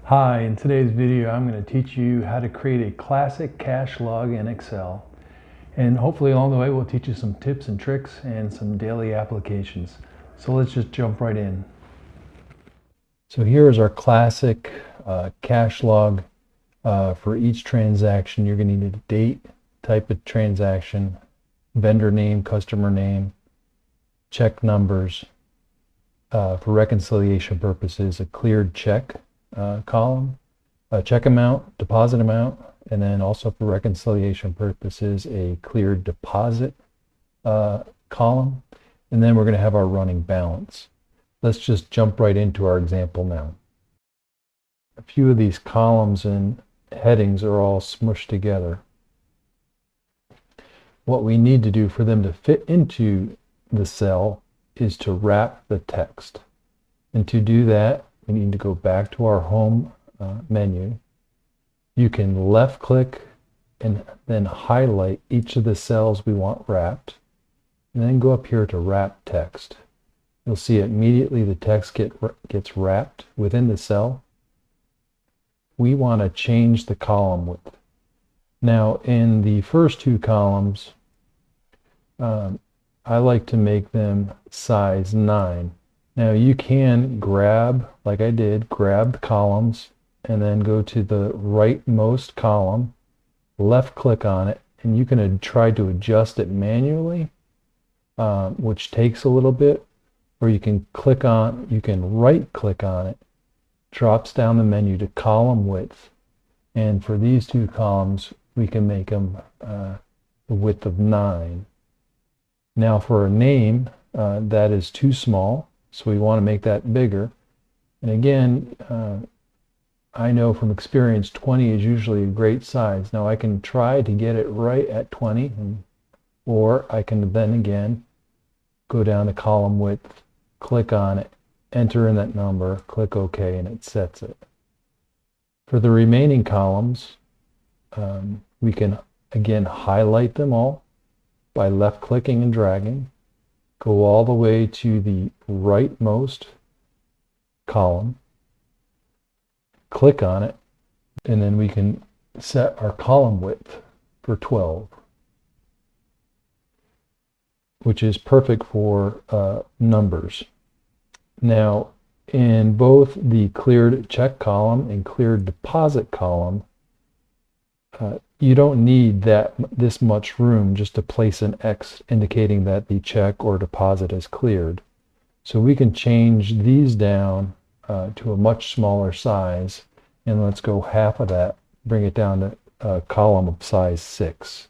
Hi, in today's video I'm going to teach you how to create a classic cash log in Excel, and hopefully along the way we'll teach you some tips and tricks and some daily applications. So let's just jump right in. So here is our classic cash log. For each transaction you're going to need a date, type of transaction, vendor name, customer name, check numbers, for reconciliation purposes a cleared check column, a check amount, deposit amount, and then also for reconciliation purposes a cleared deposit column, and then we're going to have our running balance. Let's just jump right into our example now. A few of these columns and headings are all smushed together. What we need to do for them to fit into the cell is to wrap the text, and to do that we need to go back to our home menu. You can left click and then highlight each of the cells we want wrapped, and then go up here to wrap text. You'll see immediately the text gets wrapped within the cell. We want to change the column width. Now in the first two columns I like to make them size 9. Now you can grab, like I did, grab the columns and then go to the rightmost column, left click on it, and you can try to adjust it manually, which takes a little bit, or you can right click on it, drops down the menu to column width, and for these two columns we can make them the width of 9. Now for a name, that is too small, so we want to make that bigger. And again, I know from experience 20 is usually a great size. Now I can try to get it right at 20, or I can then again go down to column width, click on it, enter in that number, click OK, and it sets it. For the remaining columns, we can again highlight them all by left clicking and dragging, go all the way to the rightmost column, click on it, and then we can set our column width for 12, which is perfect for numbers. Now in both the cleared check column and cleared deposit column, you don't need this much room just to place an X indicating that the check or deposit is cleared. So we can change these down to a much smaller size, and let's go half of that, bring it down to a column of size 6.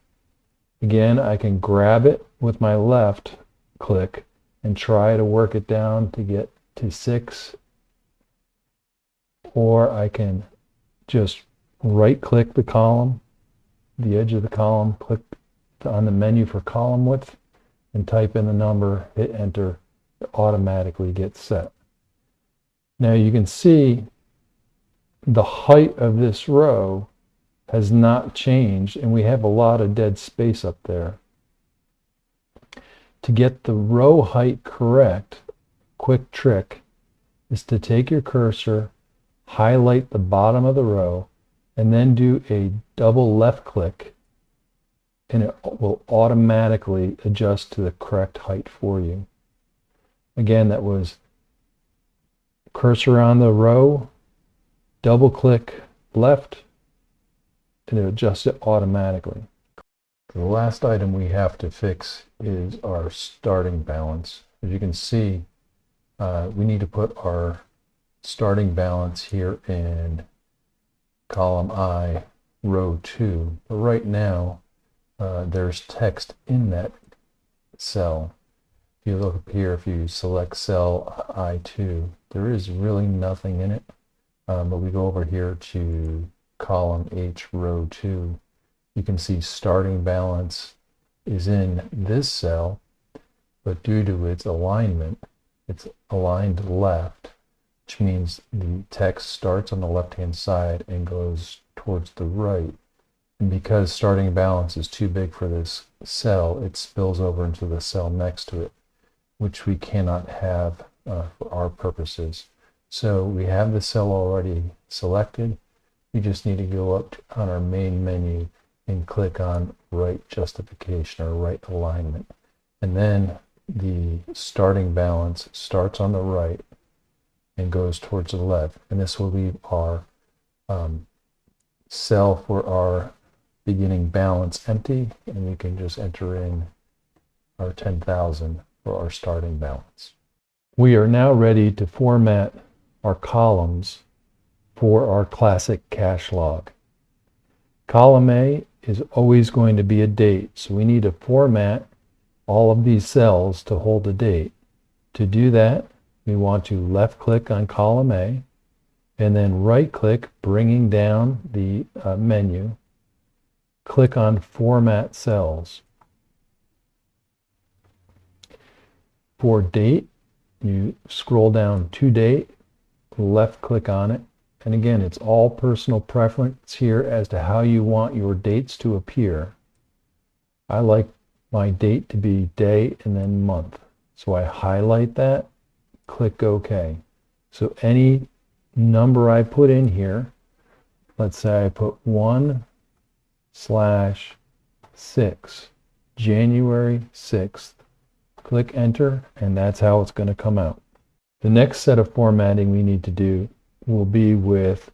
Again, I can grab it with my left click and try to work it down to get to 6, or I can just right click the column, the edge of the column, click on the menu for column width, and type in the number, hit enter, it automatically gets set. Now you can see the height of this row has not changed, and we have a lot of dead space up there. To get the row height correct, quick trick is to take your cursor, highlight the bottom of the row, and then do a double left click, and it will automatically adjust to the correct height for you. Again, that was cursor on the row, double click left, and it adjusts it automatically. The last item we have to fix is our starting balance. As you can see, we need to put our starting balance here in column I, row 2. But right now, there's text in that cell. If you look up here, if you select cell I2, there is really nothing in it. But we go over here to column H, row 2. You can see starting balance is in this cell, but due to its alignment, it's aligned left, which means the text starts on the left-hand side and goes towards the right. And because starting balance is too big for this cell, it spills over into the cell next to it, which we cannot have for our purposes. So we have the cell already selected. We just need to go up on our main menu and click on right justification or right alignment. And then the starting balance starts on the right and goes towards the left. And this will leave our cell for our beginning balance empty, and we can just enter in our 10,000 for our starting balance. We are now ready to format our columns for our classic cash log. Column A is always going to be a date, so we need to format all of these cells to hold a date. To do that, we want to left click on column A and then right click, bringing down the menu. Click on Format Cells. For date, you scroll down to date, left click on it, and again, it's all personal preference here as to how you want your dates to appear. I like my date to be day and then month. So I highlight that, click OK. So any number I put in here, let's say I put 1/6, January 6th, click enter, and that's how it's going to come out. The next set of formatting we need to do will be with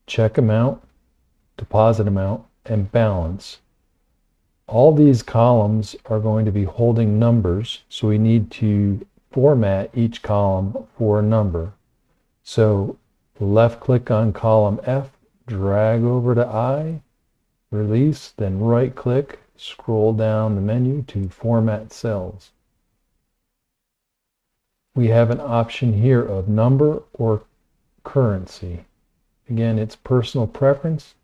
check amount, deposit amount, and balance. All these columns are going to be holding numbers, so we need to format each column for a number. So left click on column F, drag over to I, release, then right click, scroll down the menu to format cells. We have an option here of number or currency. Again, it's personal preference.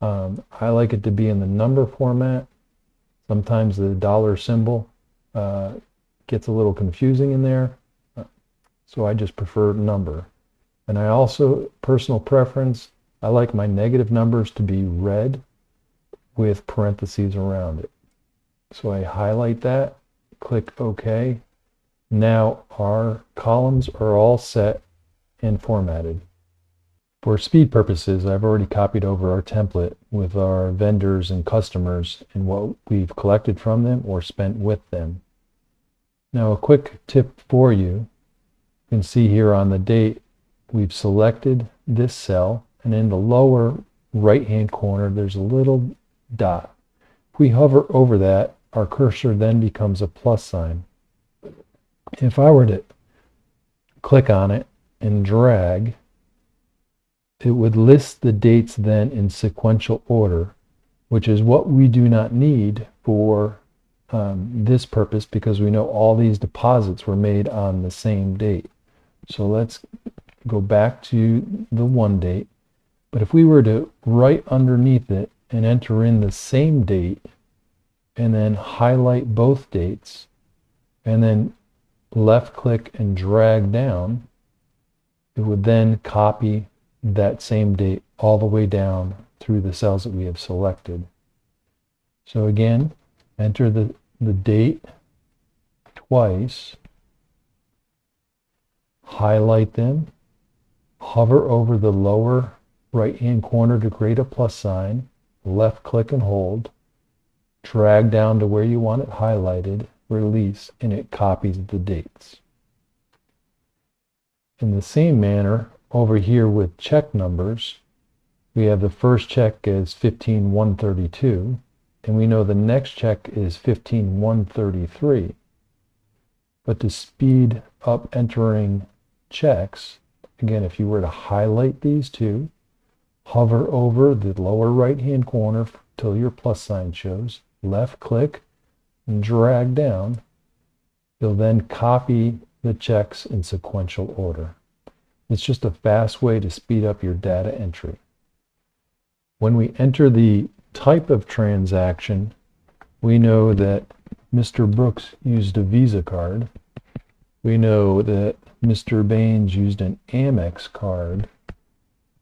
I like it to be in the number format. Sometimes the dollar symbol gets a little confusing in there, so I just prefer number. And I also, personal preference, I like my negative numbers to be red with parentheses around it. So I highlight that, click OK. Now our columns are all set and formatted. For speed purposes, I've already copied over our template with our vendors and customers and what we've collected from them or spent with them. Now a quick tip for you. You can see here on the date, we've selected this cell, and in the lower right-hand corner, there's a little dot. If we hover over that, our cursor then becomes a plus sign. If I were to click on it and drag, it would list the dates then in sequential order, which is what we do not need for this purpose, because we know all these deposits were made on the same date. So let's go back to the one date. But if we were to right underneath it and enter in the same date and then highlight both dates and then left click and drag down, it would then copy that same date all the way down through the cells that we have selected. So again, enter the date twice, highlight them, hover over the lower right hand corner to create a plus sign, left click and hold, drag down to where you want it highlighted, release, and it copies the dates. In the same manner, over here with check numbers, we have the first check as 15,132, and we know the next check is 15,133. But to speed up entering checks, again, if you were to highlight these two, hover over the lower right hand corner till your plus sign shows, left click and drag down, you'll then copy the checks in sequential order. It's just a fast way to speed up your data entry. When we enter the type of transaction, we know that Mr. Brooks used a Visa card. We know that Mr. Baines used an Amex card.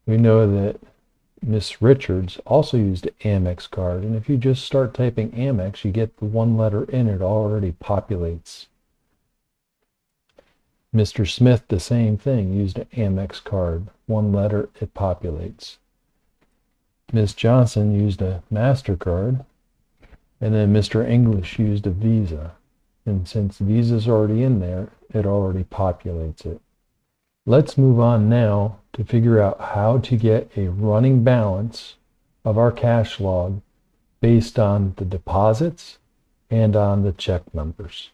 We know that Miss Richards also used an Amex card. And if you just start typing Amex, you get the one letter in it already populates. Mr. Smith, the same thing, used an Amex card. One letter, it populates. Miss Johnson used a MasterCard, and then Mr. English used a Visa. And since Visa's already in there, it already populates it. Let's move on now to figure out how to get a running balance of our cash log based on the deposits and on the check numbers.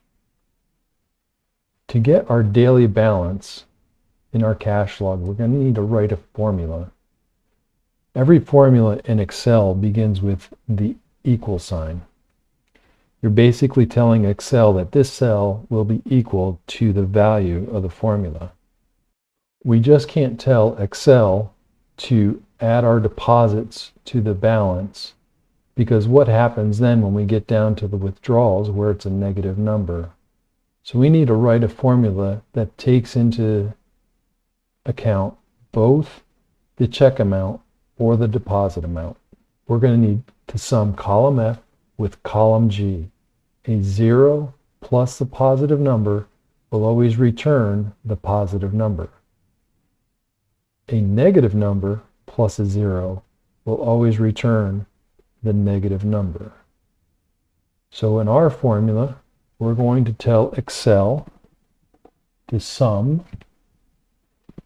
To get our daily balance in our cash log, we're going to need to write a formula. Every formula in Excel begins with the equal sign. You're basically telling Excel that this cell will be equal to the value of the formula. We just can't tell Excel to add our deposits to the balance, because what happens then when we get down to the withdrawals where it's a negative number? So we need to write a formula that takes into account both the check amount or the deposit amount. We're going to need to sum column F with column G. A 0 plus the positive number will always return the positive number. A negative number plus a 0 will always return the negative number. So in our formula, we're going to tell Excel to sum,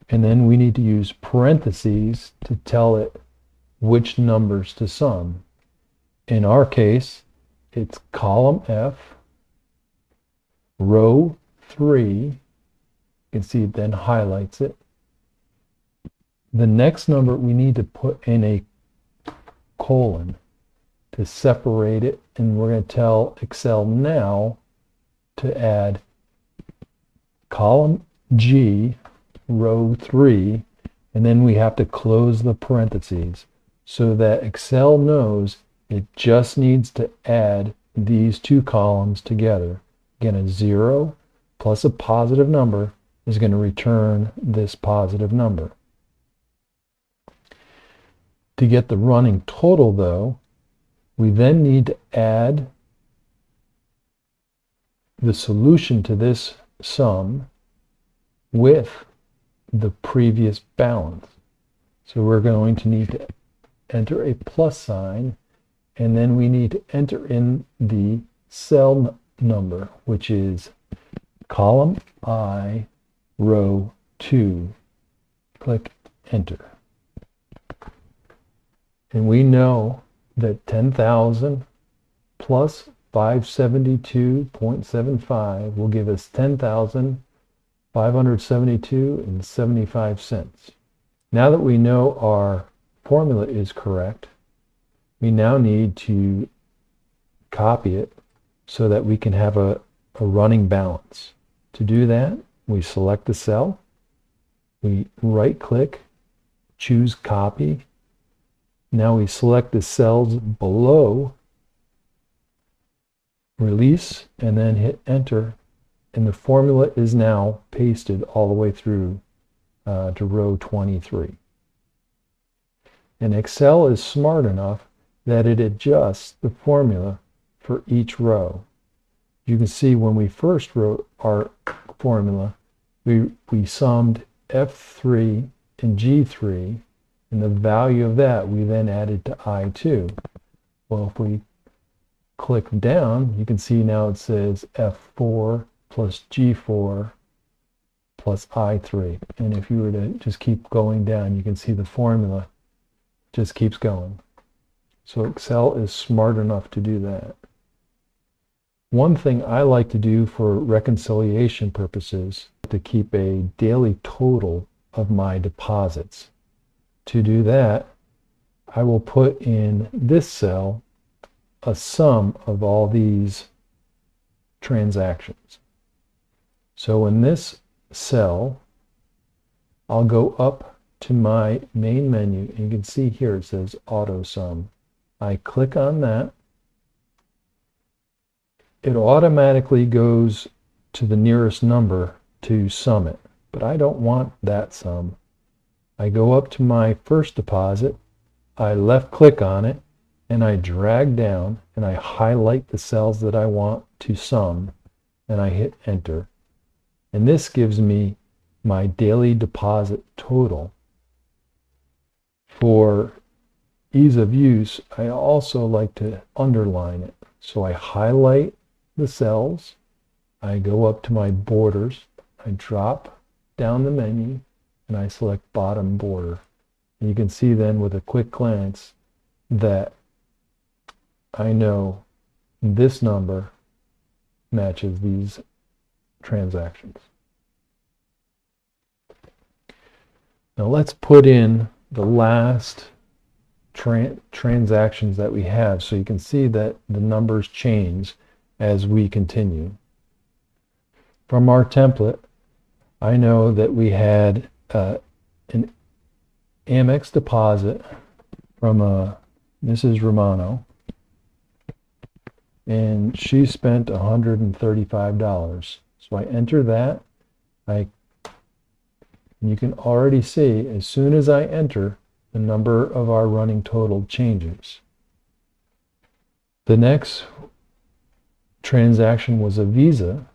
and then we need to use parentheses to tell it which numbers to sum. In our case, it's column F, row 3. You can see it then highlights it. The next number we need to put in a colon to separate it, and we're going to tell Excel now to add column G, row 3, and then we have to close the parentheses so that Excel knows it just needs to add these two columns together. Again, a 0 plus a positive number is going to return this positive number. To get the running total, though, we then need to add the solution to this sum with the previous balance. So we're going to need to enter a plus sign, and then we need to enter in the cell number, which is column I, row 2. Click enter. And we know that 10,000 plus 572.75 will give us 10,572.75. Now that we know our formula is correct, we now need to copy it so that we can have a running balance. To do that, we select the cell, we right click, choose copy. Now we select the cells below, release, and then hit enter, and the formula is now pasted all the way through to row 23. And Excel is smart enough that it adjusts the formula for each row. You can see when we first wrote our formula, we summed F3 and G3, and the value of that we then added to I2. Well, if we click down, you can see now it says F4 plus G4 plus I3. And if you were to just keep going down, you can see the formula just keeps going. So Excel is smart enough to do that. One thing I like to do for reconciliation purposes is to keep a daily total of my deposits. To do that, I will put in this cell a sum of all these transactions. So in this cell, I'll go up to my main menu, and you can see here it says auto sum. I click on that. It automatically goes to the nearest number to sum it, but I don't want that sum. I go up to my first deposit, I left click on it, and I drag down and I highlight the cells that I want to sum, and I hit enter. And this gives me my daily deposit total. For ease of use, I also like to underline it. So I highlight the cells, I go up to my borders, I drop down the menu, and I select bottom border. And you can see then with a quick glance that I know this number matches these transactions. Now let's put in the last transactions that we have so you can see that the numbers change as we continue. From our template, I know that we had an Amex deposit from Mrs. Romano, and she spent $135. So I enter that. You can already see as soon as I enter, the number of our running total changes. The next transaction was a Visa,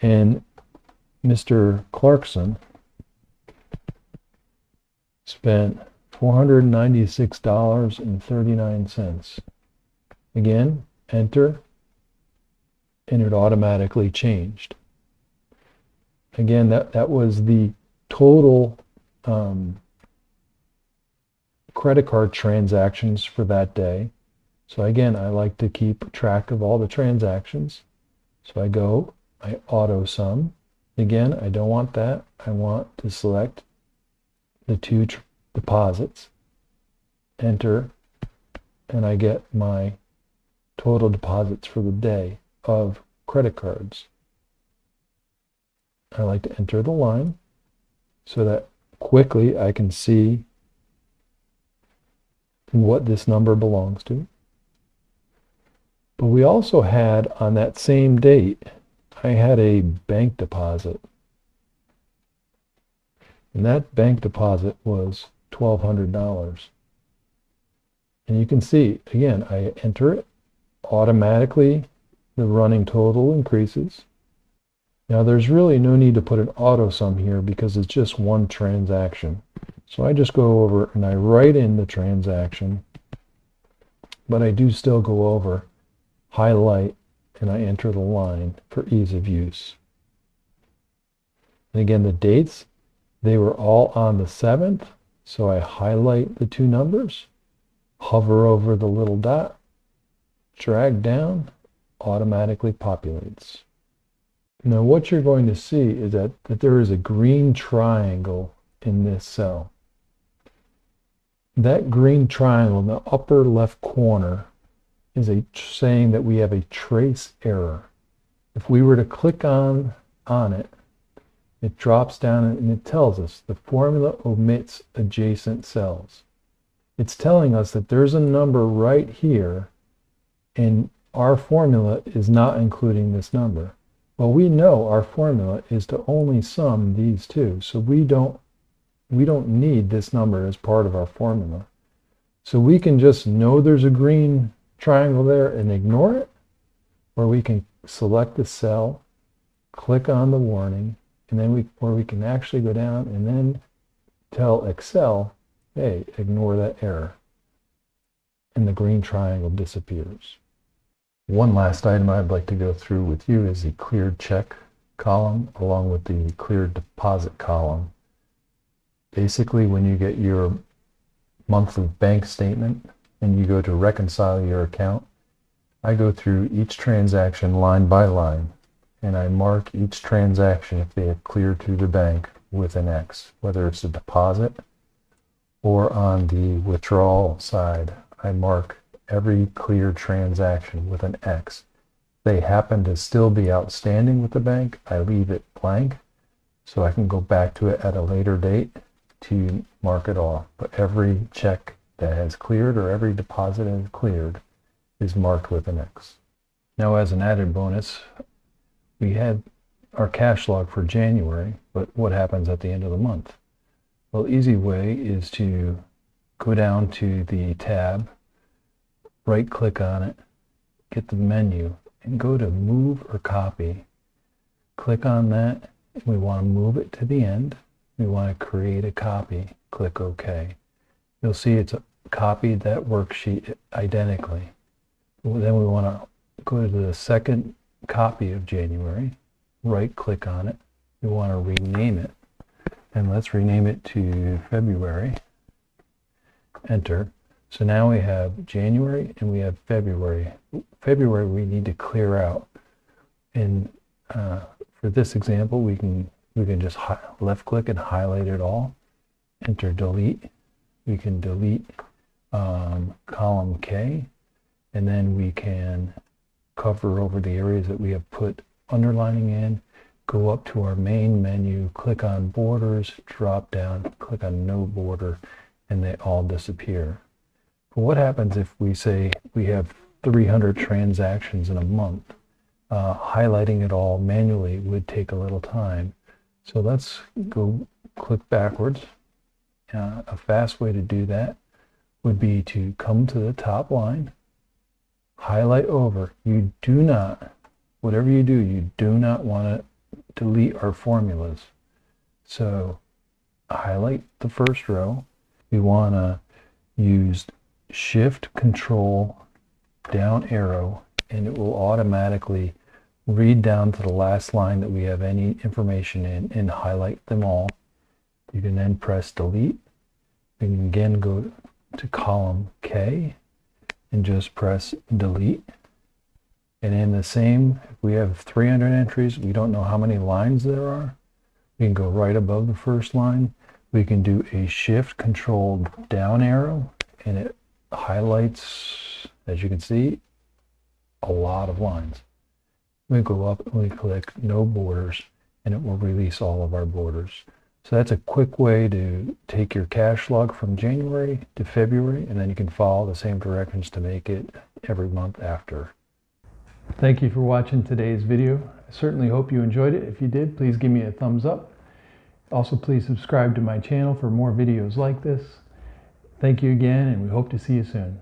and Mr. Clarkson spent $496.39. Again, enter, and it automatically changed. Again, that was the total credit card transactions for that day. So again, I like to keep track of all the transactions. So I auto sum. Again, I don't want that. I want to select the two deposits, enter, and I get my total deposits for the day of credit cards. I like to enter the line so that quickly I can see what this number belongs to. But we also had, on that same date, I had a bank deposit. And that bank deposit was $1,200. And you can see, again, I enter it, automatically the running total increases. Now there's really no need to put an auto sum here because it's just one transaction. So I just go over and I write in the transaction, but I do still go over, highlight, and I enter the line for ease of use. And again, the dates, they were all on the 7th, so I highlight the two numbers, hover over the little dot, drag down, automatically populates. Now what you're going to see is that there is a green triangle in this cell. That green triangle in the upper left corner is saying that we have a trace error. If we were to click on it, it drops down and it tells us the formula omits adjacent cells. It's telling us that there's a number right here and our formula is not including this number. Well, we know our formula is to only sum these two, so we don't need this number as part of our formula. So we can just know there's a green triangle there and ignore it, or we can select the cell, click on the warning, and then we can actually go down and then tell Excel, hey, ignore that error. And the green triangle disappears. One last item I'd like to go through with you is the cleared check column along with the cleared deposit column. Basically, when you get your monthly bank statement and you go to reconcile your account, I go through each transaction line by line and I mark each transaction if they have cleared through the bank with an X, whether it's a deposit or on the withdrawal side. I mark every cleared transaction with an X. If they happen to still be outstanding with the bank, I leave it blank so I can go back to it at a later date to mark it off. But every check that has cleared or every deposit that has cleared is marked with an X. Now, as an added bonus, we had our cash log for January, but what happens at the end of the month? Well, easy way is to go down to the tab, right click on it, get the menu, and go to move or copy. Click on that, We want to move it to the end. We want to create a copy. Click OK. You'll see it's copied that worksheet identically. Then we want to go to the second copy of January, right click on it. We want to rename it, and let's rename it to February. Enter. So now we have January and we have February. February we need to clear out. And for this example, we can just left click and highlight it all. Enter delete. We can delete column K, and then we can cover over the areas that we have put underlining in, go up to our main menu, click on borders, drop down, click on no border, and they all disappear. But what happens if we say we have 300 transactions in a month? Highlighting it all manually would take a little time. So let's go click backwards. A fast way to do that would be to come to the top line, highlight over. You do not, whatever you do, you do not want to delete our formulas. So highlight the first row. We want to use Shift Control down arrow, and it will automatically read down to the last line that we have any information in and highlight them all. You can then press delete. You can again go to column K and just press delete. And in the same, if we have 300 entries, we don't know how many lines there are. We can go right above the first line. We can do a Shift Control down arrow, and it highlights, as you can see, a lot of lines. We go up and we click no borders, and it will release all of our borders. So that's a quick way to take your cash log from January to February, and then you can follow the same directions to make it every month after. Thank you for watching today's video. I certainly hope you enjoyed it. If you did, please give me a thumbs up. Also, please subscribe to my channel for more videos like this. Thank you again, and we hope to see you soon.